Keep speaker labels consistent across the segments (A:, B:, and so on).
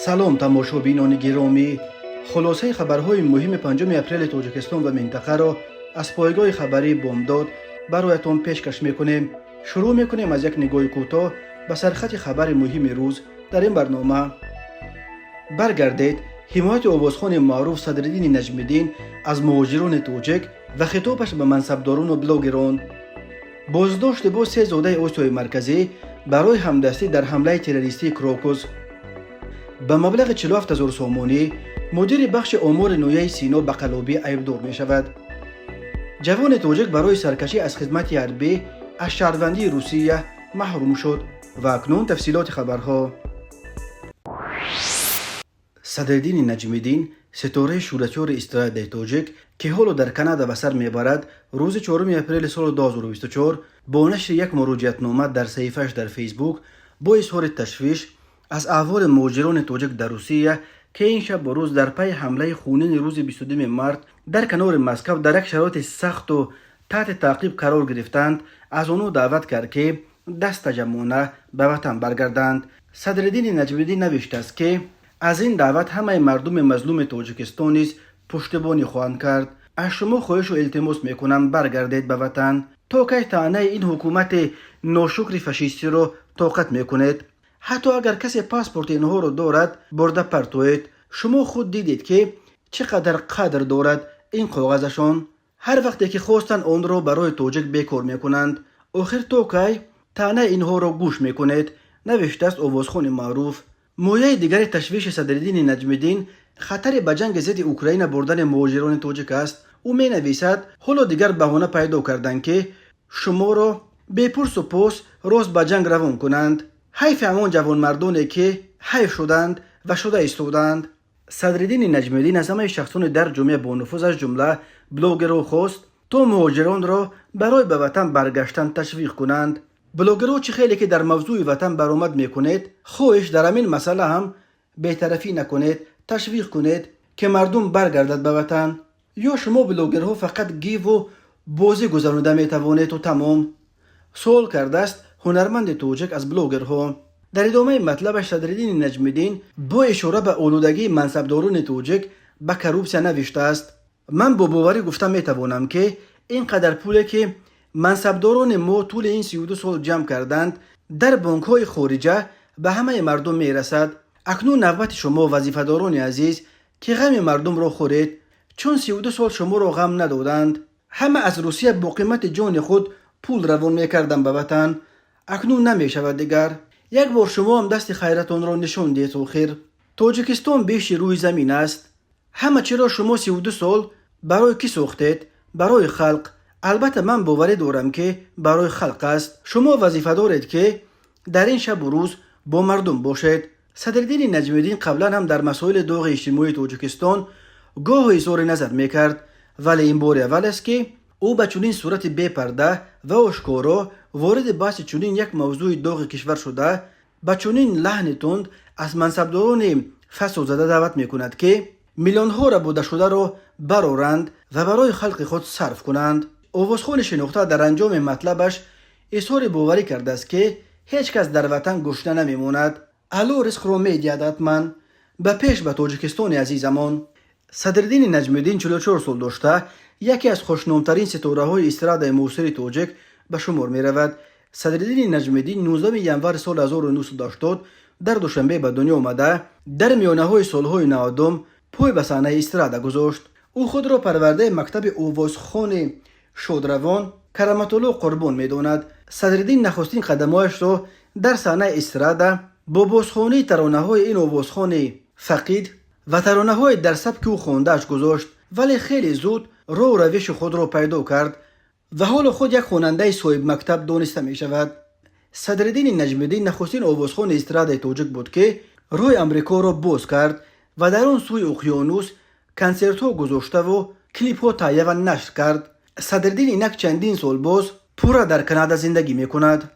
A: سلام تماشابینان گرامی، خلاصه خبرهای مهم 5 اپریل تاجیکستان و منطقه را از پایگاه خبری بامداد برایتان پیشکش میکنیم. شروع میکنیم از یک نگاه کوتاه به سرخط خبر مهم روز در این برنامه. برگردید حمایت آوازخوان معروف صدرالدین نجمیدین از مهاجران تاجیک و خطابش به منصبداران و بلاگران. بازداشت با 3 زاده آسیای مرکزی برای همدستی در حمله تروریستی کراکوس. به مبلغ 47,000 سومانی مدیر بخش امور نویه سینا به قلابی عیبدار می شود. جوان تاجیک برای سرکشی از خدمت حربی از شهروندی روسیه محروم شد و اکنون تفصیلات خبرها. صدرالدین نجمیدین ستاره شورشور استراد تاجیک که حالا در کانادا به سر میبرد روز 4 اپریل سال 2024 با نشر یک مراجعتنامه در صفحه‌اش در فیسبوک با اظهار تشویش از احوال مهاجران تاجیک در روسیه که این شب و روز در پی حمله خونین روز 22 مارس در کنار مسکو در یک شرایط سخت و تحت تعقیب قرار گرفتند از آنها دعوت کرد که دست جمعانه به وطن برگردند. صدرالدین نجمیدین نوشته است که از این دعوت همه مردم مظلوم تاجیکستان نیز پشتیبانی خواهند کرد. از شما خواهش و التماس میکنم برگردید به وطن تا که طعنه این حکومت ناشکر فاشیستی را طاقت میکنید. حتی اگر کسی پاسپورت اینها را دارد برده پرتوید. شما خود دیدید که چقدر قدر دارد این کاغذشان. هر وقتی که خواستن آن را برای تاجیک بیکار میکنند. آخر تا کی طعنه اینها را گوش میکنید. نوشته است آوازخوان معروف. مویه دیگر تشویش صدرالدین نجمیدین خطر به جنگ ضد اوکراین بردن مهاجران تاجیک است. او می نویسد حالا دیگر بهانه پیدا کردند که شما را بی پرس و پوس راست به جنگ روان کنند. حیف همان جوان مردانی که حیف شدند و شده ایستادند. صدرالدین نجمیدین از همه شخصان در جامعه با نفوذ از جمله بلاگرها خواست تا مهاجران را برای به وطن برگشتن تشویق کنند. بلاگرها چه خیلی که در موضوع وطن برآمد میکنید، خواهش در همین مسئله هم بی‌طرفی نکنید، تشویق کنید که مردم برگردد به وطن. یا شما بلاگرها فقط گیو و بازی گذرانده میتوانید و تمام. سوال کرده است هنرمند تاجیک از بلاگرها. در ادامه مطلبش صدرالدین نجمیدین با اشاره به آلودگی منصبداران تاجیک به کروپسیا نوشته است من با باوری گفتم میتوانم که اینقدر پولی که منصبداران ما طول این 32 سال جمع کردند در بانک‌های خارجه به همه مردم میرسد. اکنون نوبت شما وظیفه‌داران عزیز که غم مردم را خورید، چون 32 سال شما را غم ندادند. همه از روسیه با قیمت جان خود پول روان میکردند به وطن. اکنون نمیشود دیگر. یک بار شما هم دست خیرتان را نشان دید. آخر تاجیکستان بیش روی زمین است. همه چی را شما 32 سال برای کی ساختید؟ برای خلق. البته من باوری دارم که برای خلق است. شما وظیفه دارید که در این شب و روز با مردم باشید. صدرالدین نجمیدین قبلا هم در مسائل داغ اجتماعی تاجیکستان گاه اظهار نظر میکرد، ولی این بار اول است که او به چنین صورت بی پرده و آشکارا وارد بحث چنین یک موضوع داغ کشور شده به چنین لحن تند از منصبداران فساد زده دعوت میکند که میلیون ها را بوده شده را برآورند و برای خلق خود صرف کنند. آوازخوان شناخته در انجام مطلبش اظهار باوری کرده است که هیچ کس در وطن گشنه نمیماند. الو رزق را میدهد حتما. به پیش به تاجیکستان عزیزمان. صدرالدین نجمیدین 44 سال داشته یکی از خوشنامترین ستاره های استراد معاصر تاجیک به شمار می رود. صدرالدین نجمیدین 19 ژانویه سال 1980 در دوشنبه به دنیا آمده. در میانه های سالهای 90 پای به صحنه استراد گذاشت. او خود را پرورده مکتب آوازخوان شادروان کرامت الله قربان می داند. صدرالدین نخستین قدمهایش را در صحنه استراد با بازخوانی ترانه های این آوازخوان فقید و ترانه های در سبک او خوانده‌اش گذاشت، ولی خیلی زود راه و روش خود را پیدا کرد و حال خود یک خواننده صاحب مکتب دانسته می شود. صدرالدین نجمیدین نخستین آوازخوان استراد تاجیک بود که راه امریکا را باز کرد و در آن سوی اقیانوس کنسرت ها گذاشته و کلیپ ها تهیه و نشر کرد. صدرالدین اینک چندین سال باز پورا در کانادا زندگی می کند.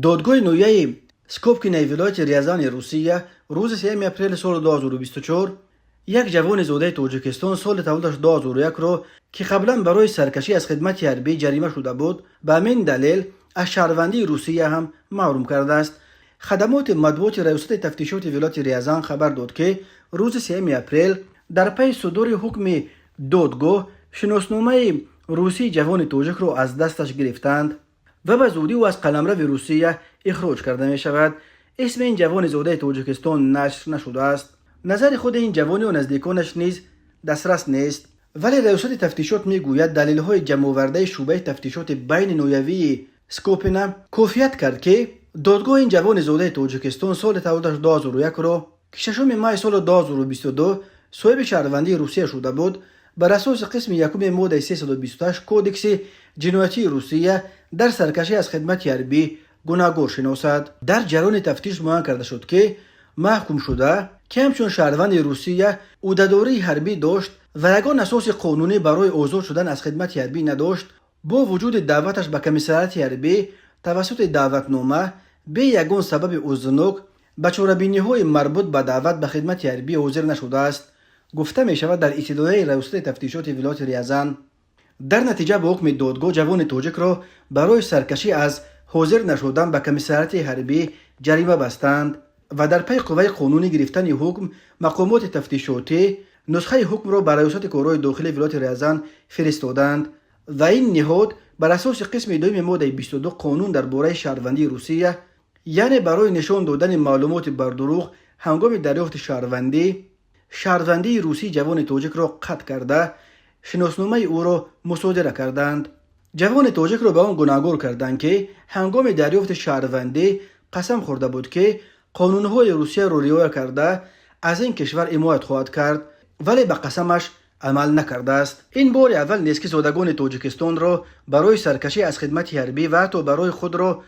A: دادگاه نویه سکوپکینای ولایت ریازان روسیه روز 3 اپریل سال 2024 یک جوان زاده تاجیکستان سال تولدش 2001 را که قبلا برای سرکشی از خدمت حربی جریمه شده بود به همین دلیل از شهروندی روسیه هم محروم کرده است. خدمات مطبوعات ریاست تفتیشات ولایت ریازان خبر داد که روز 3 اپریل در پی صدور حکم دادگاه شناسنامه روسی جوان توجک را از دستش گرفتند و به زودی او از قلمرو روسیه اخراج کرده می شود. اسم این جوان زاده تاجیکستان نشر نشده است. نظر خود این جوان و نزدیکانش نیز دسترس نیست، ولی ریاست تفتیشات میگوید دلیل‌های جمع‌آورده شعبه تفتیشات بین نویوی سکوپینا کفایت کرد که دادگاه این جوان زاده تاجیکستان سال تولدش 2001 را که 6 ماه سال 2022 صاحب شهروندی روسیه شده بود بر اساس قسم یکم ماده 328 کودکس جنایتی روسیه در سرکشی از خدمت حربی گناهگار شناسد. در جریان تفتیش معین کرده شد که محکوم شده که همچون شهروند روسیه عهده‌داری حربی داشت و یگان اساس قانونی برای آزاد شدن از خدمت حربی نداشت. با وجود دعوتش به کمیسریات حربی توسط دعوتنامه به یگان سبب عذرناک به چاره‌بینی‌های مربوط به دعوت به خدمت حربی حاضر نشده است. گفته می شود در اطلاعیه ریاست تفتیشات ولایت ریازان در نتیجه به حکم دادگاه جوان توجک را برای سرکشی از حاضر نشدن به کمیسریات حربی جریمه بستند و در پی قوه قانونی گرفتن حکم مقامات تفتیشاتی نسخه حکم را برای ریاست کارهای داخلی ولایت ریازان فرستادند و این نهاد بر اساس قسم دوم ماده 22 قانون درباره شهروندی روسیه، یعنی برای نشان دادن معلومات بر دروغ هنگام دریافت شهروندی روسی جوان توجک را قطع کرده شناسنامه او را مصادره کردند. جوان توجک را به آن گناهگار کردند که هنگام دریافت شهروندی قسم خورده بود که قانونهای روسیه را رعایت کرده از این کشور حمایت خواهد کرد، ولی به قسمش عمل نکرده است. این بار اول نیست که زادگان تاجیکستان را برای سرکشی از خدمت حربی و حتی برای خود را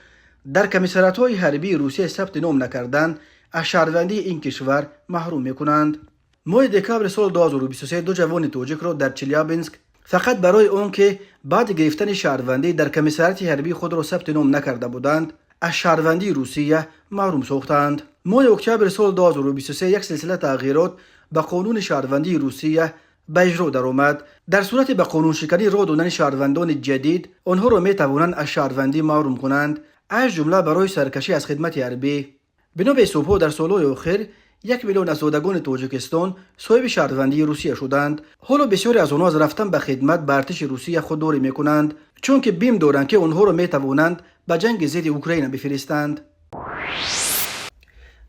A: در کمیسریات‌های حربی روسیه ثبت نام نکردن از شهروندی این کشور محروم میکنند. ماه دکامبر سال 2023 دو جوان توجک را در چلیابینسک فقط برای آنکه بعد گرفتن شهروندی در کمیسریات حربی خود را ثبت نام نکرده بودند از شهروندی روسیه محروم ساختند. ماه اکتبر سال 2023 یک سلسله تغییرات به قانون شهروندی روسیه به اجرا درآمد. در صورت به قانون شکنی راه دادن شهروندان جدید آنها را می توانند از شهروندی محروم کنند، از جمله برای سرکشی از خدمت حربی. بنا به حساب‌ها در سال‌های اخیر 1 میلیون از زادگان تاجیکستان صاحب شهروندی روسیه شدند. حالا بسیاری از آنها از رفتن به خدمت به ارتش روسیه خودداری میکنند، چون که بیم دارند که آنها را میتوانند به جنگ ضد اوکراین بفرستند.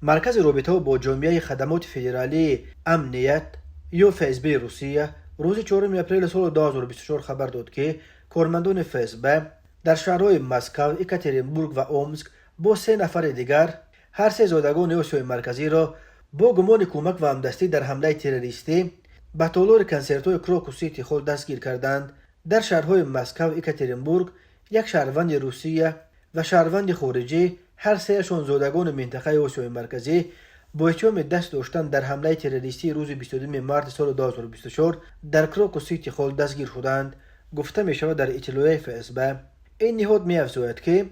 A: مرکز رابطه با جامعه خدمات فدرالی امنیت یا فسب روسیه روز 4 اپریل سال 2024 خبر داد که کارمندان فسب در شهرهای مسکو، اکاترینبورگ و اومسک با 3 نفر دیگر هر 3 زادگان آسیای مرکزی را با گمان کمک و همدستی در حمله تروریستی به تالار کنسرت‌های کراکو خود دستگیر کردند. در شهرهای مسکو، اکاترینبورگ یک شهروند روسیه و شهروند خارجی هر 3 شان زادگان منطقه آسیای مرکزی با اتهام دست داشتن در حمله تروریستی روز 22 مارس سال 2024 در کراکو خود دستگیر شدند. گفته می شود در اطلاعیه فسب این نهاد می افزاید که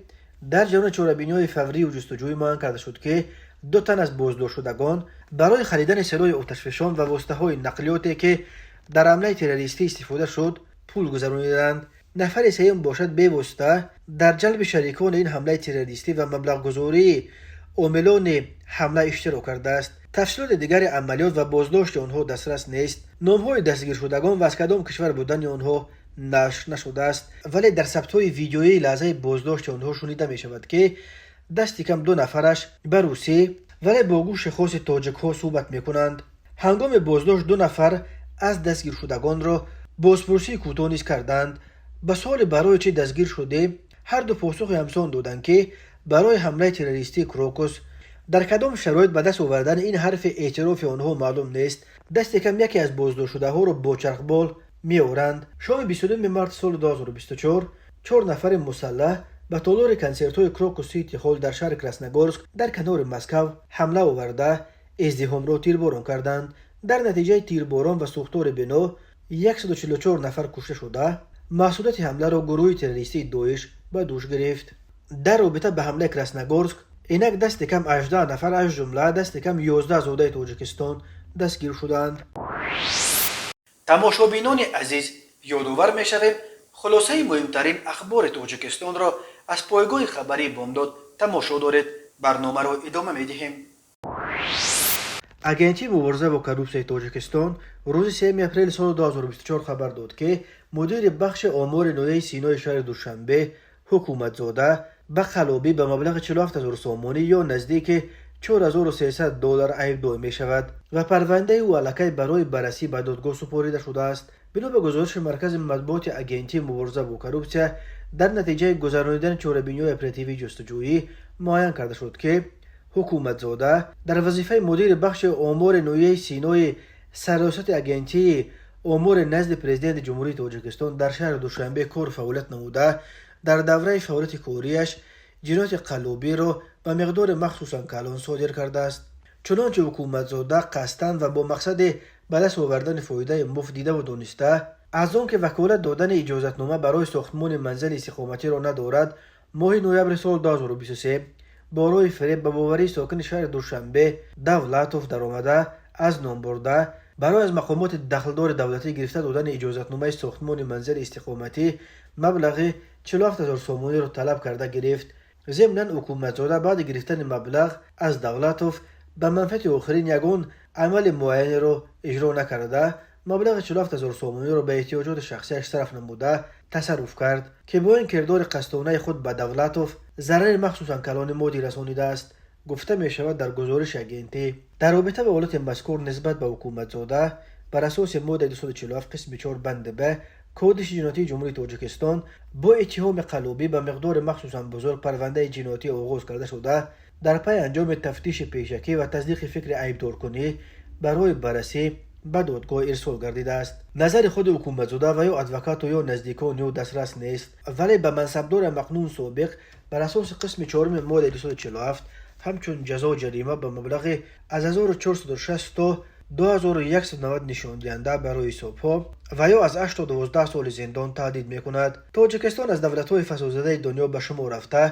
A: در جریان چاره‌بینی‌های فوری و جستجوی معین کرده شد که 2 تن از بازداشت شدگان برای خریدن سلاح آتشفشان و واسطه‌های نقلیاتی که در حمله تروریستی استفاده شد پول گذرانیدند. نفر سوم باشد به واسطه در جلب شریکان این حمله تروریستی و مبلغ گذاری عاملان حمله اشتراک کرده است. تفصیلات دیگر عملیات و بازداشت آنها دسترس نیست. نام‌های دستگیر شدگان و از کدام کشور بودن آنها نشر نشده است، ولی در ثبت‌های ویدیویی لحظه بازداشت آنها شنیده می شود که دست کم 2 نفرش به روسی ولی با گوش خاص تاجک ها صحبت می کنند. هنگام بازداشت 2 نفر از دستگیر شدگان را بازپرسی کوتاه نیز کردند. به سوال برای چه دستگیر شده هر دو پاسخ همسان دادند که برای حمله تروریستی کراکوس. در کدام شرایط به دست آوردن این حرف اعتراف آنها معلوم نیست. دست کم یکی از بازداشت شده ها را با چرخبال می آورند. شام 22 مارس سال 2024 4 نفر مسلح به تالار کنسرت‌های کراکو هال در شهر کراسنگورسک در کنار مسکو حمله آورده ازدحام را تیرباران کردند. در نتیجه تیرباران و سوختار بنا 144 نفر کشته شده. مسئولیت حمله را گروه تروریستی داعش به دوش گرفت. در رابطه به حمله کراسنگورسک اینک دست کم 18 نفر از جمله دست کم 11 زاده تاجیکستان دستگیر شدند. تماشابینان عزیز، یادآور می‌شویم خلاصه مهمترین اخبار تاجیکستان را از پایگاه خبری بامداد تماشا دارید. برنامه رو ادامه میدهیم. агентии мубориза бо коррупсияи тоҷикистон рӯзи 3 апрели соли 2024 хабар дод ки мудири бахши омори ноҳияи синои шаҳри душанбе ҳукуматзода ба қалобӣ ба маблағи 47000 сомонӣ ё наздики $4300 айбдор мешавад ва парвандаи ӯ аллакай барои баррасӣ ба додгоҳ супорида шудааст. бино ба гузориши маркази матбуоти агентии мубориза бо коррупсия дар натиҷаи гузаронидани чорабиниҳои оперативии ҷустуҷӯӣ муайян карда шуд ки ҳукуматзода дар вазифаи мудири бахши омори ноҳияи синои сарёсати агентии омори назди президенти ҷумҳурии тоҷикистон дар шаҳри душанбе кор фаъолият намуда дар давраи фаъолияти корияш ҷинояти қаллобиро ба миқдори махсусан калон содир кардааст. чунончи ҳукуматзода қасдан ва бо мақсади ба даст овардани фоидаи муфт дида ва дониста аз он ки ваколат додани иҷозатнома барои сохтмони манзили истиқоматиро надорад моҳи ноябри соли 2023 бо роҳи фиреб ба боварии сокини шаҳри душанбе давлатов даромада аз ном бурда барои аз мақомоти дахлдори давлатӣ гирифта додани иҷозатномаи сохтмони манзили истиқоматӣ маблағи 47000 сомониро талаб карда гирифт. земнан ҳукуматзода баъди гирифтани маблағ аз давлатов ба манфиати охирин ягон амали муайянеро иҷро накарда маблағи 47000 сомониро ба эҳтиёҷоти шахсияш сарф намуда тасарруф кард ки бо ин кирдори қасдонаи худ ба давлатов зарари махсусан калони моддӣ расонидааст, гуфта мешавад дар гузориши агентӣ. дар робита ба ҳолати мазкур нисбат ба ҳукуматзода бар асоси моддаи 247 қисми 4 банди б кодиши ҷиноятии ҷумҳурии тоҷикистон бо иттиҳоми қаллобӣ ба миқдори махсусан бузург парвандаи ҷиноятӣ оғоз карда шуда дар пай анҷоми тафтиши пешакӣ ва таздиқи фикри айбдоркунӣ барои баррасӣ ба додгоҳ ирсол гардидааст. назари худи ҳукуматзода ва ё адвокату ё наздикон ё дастрас нест, вале ба мансабдори мақнун собиқ бар асоси қисми 4 моддаи 247 ҳамчун ҷазо ҷарима ба маблағи аз 1460 то 2190 нишондиҳанда барои ҳисобҳо ва ё аз 8 то 12 соли зиндон таҳдид мекунад. тоҷикистон аз давлатҳои фасодзадаи дунё ба шумор рафта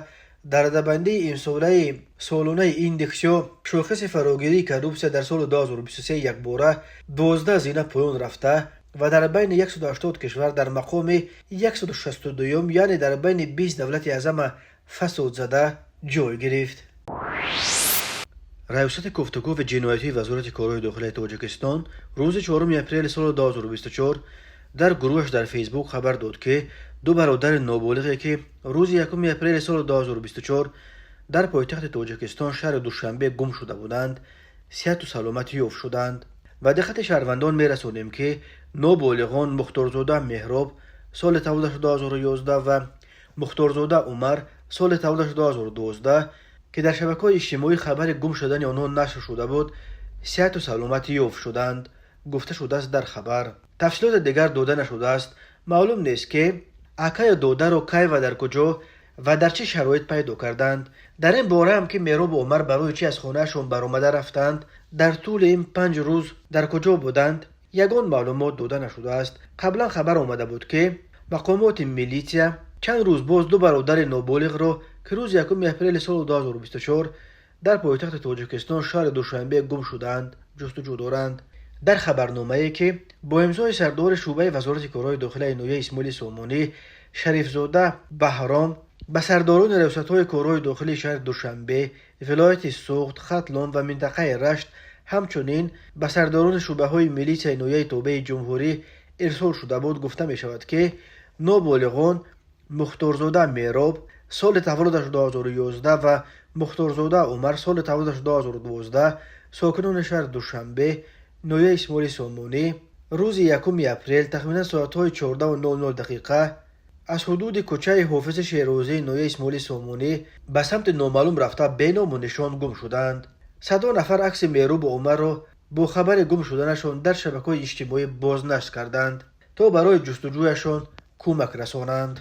A: дар радабандии имсолаи солонаи индекс ё шохиси фарогирии коррупсия дар соли 2023 якбора 12 зина поён рафта ва дар байни 180 кишвар дар мақоми 162 яъне дар байни 20 давлати азама фасодзада ҷой гирифт. раёсати гуфтугӯи ҷиноятии вазорати корҳои дохилии тоҷикистон рӯзи 4 апрели соли 2024 дар гурӯҳаш дар фейсбук хабар дод ки ду бародари ноболиғе ки рӯзи 1 апрели соли 2024 дар пойтахти тоҷикистон шаҳри душанбе гум шуда буданд, сиҳату саломат ёфт шуданд. ва диққати шаҳрвандон мерасонем ки ноболиғон мухторзода меҳроб соли тавлидаш 2011 ва мухторзода умар соли тавлидаш 2012 ки дар шабакаҳои иҷтимоӣ хабари гум шудани онҳо нашр шуда буд, сиҳату саломат ёфт шуданд, гуфта шудааст дар хабар. тафсилоти дигар дода нашудааст. маълум нест ки акаю додаро кай ва дар куҷо ва дар чӣ шароит пайдо карданд. дар ин бораам ки меҳробу умар барои чӣ аз хонаашон баромада рафтанд, дар тӯли ин 5 рӯз дар куҷо буданд, ягон маълумот дода нашудааст. қаблан хабар омада буд ки мақомоти милитсия чанд рӯз боз ду бародари ноболиғро ки рӯзи 1 апрели соли 2024 дар пойтахти тоҷикистон шаҳри душанбе гум шудаанд, ҷустуҷӯ доранд. дар хабарномае ки бо имзои сардори шӯъбаи вазорати корҳои дохилаи ноҳияи исмоили сомонӣ шарифзода баҳром ба сардорони раёсатҳои корҳои дохилии шаҳри душанбе, вилояти суғд, хатлон ва минтақаи рашт ҳамчунин ба сардорони шӯъбаҳои милитсияи ноҳияи тобеи ҷумҳурӣ ирсол шуда буд, гуфта мешавад ки ноболиғон мухторзода меҳроб соли тавлидаш 2011 ва мухторзода умар соли тавлидаш 2012 сокинони шаҳри душанбе ноҳияи исмоили сомонӣ рӯзи 1 апрел тахминан соатҳои 14:00 аз ҳудуди кӯчаи ҳофизи шерозии ноҳияи исмоили сомонӣ ба самти номаълум рафта беному нишон гум шуданд. 100 нафар акси меҳробу умарро бо хабари гум шуданашон дар шабакаҳои иҷтимоӣ бознашр карданд то барои ҷустуҷӯяшон кӯмак расонанд.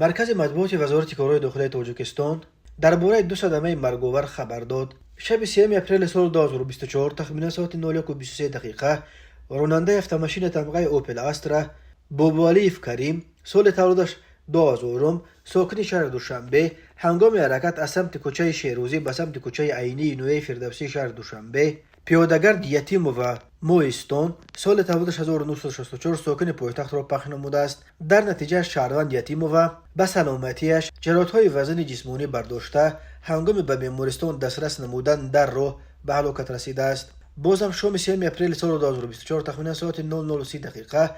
A: маркази матбуоти вазорати корҳои дохилии тоҷикистон дар бораи ду садамаи марговар хабар дод. шаби 3 апрели соли 2024 тахминан соати 01:23 ронандаи автомашини тамғаи Opel Astra Бобуалиев Карим соли тавлидаш 2000 сокини шаҳри душанбе ҳангоми ҳаракат аз самти кӯчаи Шерозӣ ба самти кӯчаи Айнии ноҳияи Фирдавсии шаҳри душанбе пиёдагард Ятимова مویستون سال تولدش 1964 ساکن پایتخت را پخش نموده است. در نتیجه شهروند یتیمووا به سلامتیش جراحت‌های وزن جسمانی برداشته هنگام به بیمارستان دسترس نمودن در راه به هلاکت رسیده است. بازم شام 3 اپریل سال 2024 تخمین ساعت 00:30 دقیقه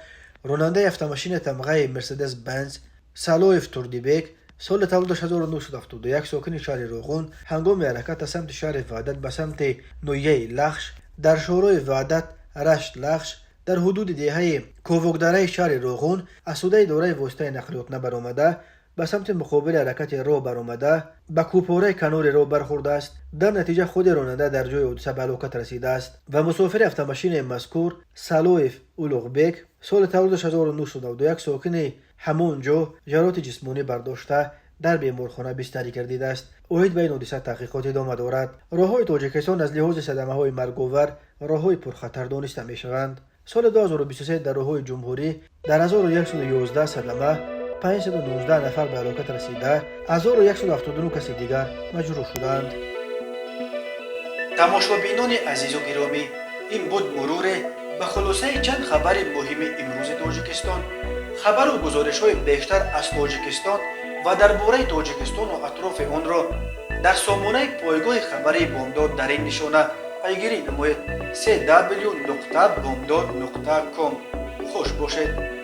A: راننده автомашین تمغه مرسدس بنز سالویف توردیبک سال تولدش 1971 ساکن شهر روغون هنگام حرکت سمت شهر وحدت به سمت نویه لخش در شورای وحدت رشت لخش در حدود دهه کووگدره شهر روغون اسوده دورای واسطه نقلیات نبرآمده به سمت مقابل حرکت راه برآمده به کوپاره کنار راه برخورده است. در نتیجه خود راننده در جای حادثه به هلاکت رسیده است و مسافر автомашین مذکور سالویف اولوغبک سال تولدش 1991 ساکن همون جا ضربات جسمانی برداشته در بیمارخانه بستری گردیده است. اوید بین حادثه تحقیقات ادامه دارد. راههای تاجیکستان از لحاظ صدمه‌های مرگ‌آور راههای پرخطر دانسته می‌شوند. سال 2023 در راههای جمهوری در 1111 صدمه 519 نفر به هلاکت رسیده 1179 کسی دیگر مجروح شدند. تماشابینان عزیز و گرامی، این بود مرور به خلاصه چند خبر مهم امروز تاجیکستان. خبر و گزارش‌های بیشتر از تاجیکستان و درباره تاجیکستان و اطراف آن را در سامانه پایگاه خبری بامداد در این نشانه پیگیری نمایید: www.bamdad.com. خوش باشید.